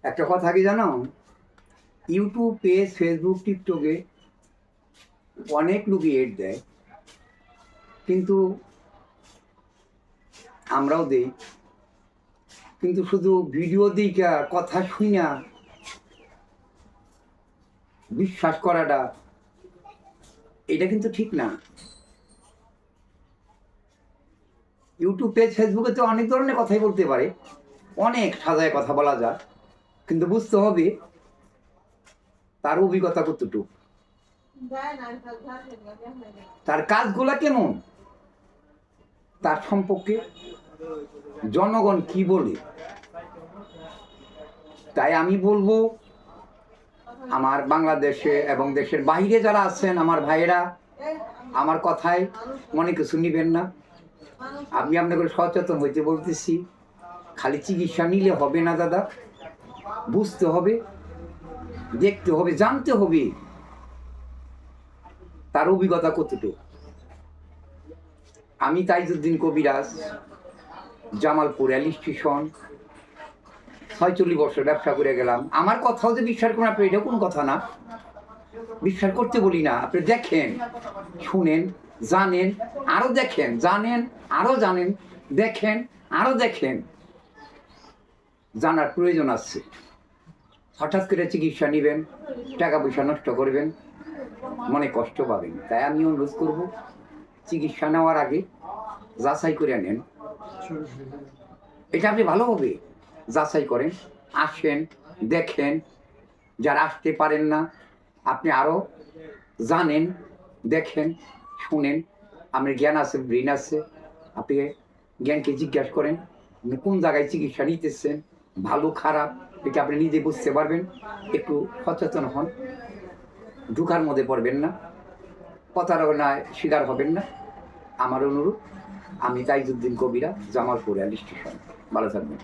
একটা কথা কি জানো, ইউটিউব পেজ, ফেসবুক, টিকটকে অনেক লোকই এড দেয়, কিন্তু আমরাও দেই, কিন্তু শুধু ভিডিও দিকা কথা শুনা বিশ্বাস করাটা এটা কিন্তু ঠিক না। ইউটিউব পেজ, ফেসবুকে তো অনেক ধরনের কথাই বলতে পারে, অনেক সাজায় কথা বলা যায়, কিন্তু বুঝতে হবে তার অভিজ্ঞতা কতটুকু, তার কাজগুলা কেমন, তার সম্পর্কে জনগণ কি বলে। তাই আমি বলবো, আমার বাংলাদেশে এবং দেশের বাইরে যারা আছেন আমার ভাইয়েরা, আমার কথায় মনে কিছু নিবেন না। আমি আপনাকে সচেতন হইতে বলতেছি, খালি চিকিৎসা নিলে হবে না দাদা, বুঝতে হবে, দেখতে হবে, জানতে হবে তার অভিজ্ঞতা কতটুকু। আমি তাইজউদ্দিন কবিরাজ, জামালপুর রেল স্টেশন, 46 বছর ব্যবসা করে গেলাম। আমার কথাও যে বিশ্বাস করেন আপনি, এটা কোনো কথা না, বিশ্বাস করতে বলি না। আপনি দেখেন, শুনেন, জানেন, আরো দেখেন, জানেন, আরো জানেন, দেখেন, আরো দেখেন। জানার প্রয়োজন আছে। হঠাৎ করে চিকিৎসা নেবেন, টাকা পয়সা নষ্ট করবেন, মনে কষ্ট পাবেন। তাই আমি অনুরোধ করব, চিকিৎসা নেওয়ার আগে যাচাই করে নেন। এটা আপনি ভালোভাবে যাচাই করেন, আসেন, দেখেন। যারা আসতে পারেন না, আপনি আরও জানেন, দেখেন, শুনেন। আপনার জ্ঞান আছে, ব্রেন আছে, আপনি জ্ঞানকে জিজ্ঞাসা করেন আপনি কোন জায়গায় চিকিৎসা নিতেছেন, ভালো খারাপ এটা আপনি নিজে বুঝতে পারবেন। একটু সচেতন হন, ঢুকার মধ্যে পড়বেন না, প্রতারণায় শিকার হবেন না। আমার অনুরোধ। আমি তাইজউদ্দিন কবিরাজ, জামালপুর রেল স্টেশন। ভালো থাকবেন।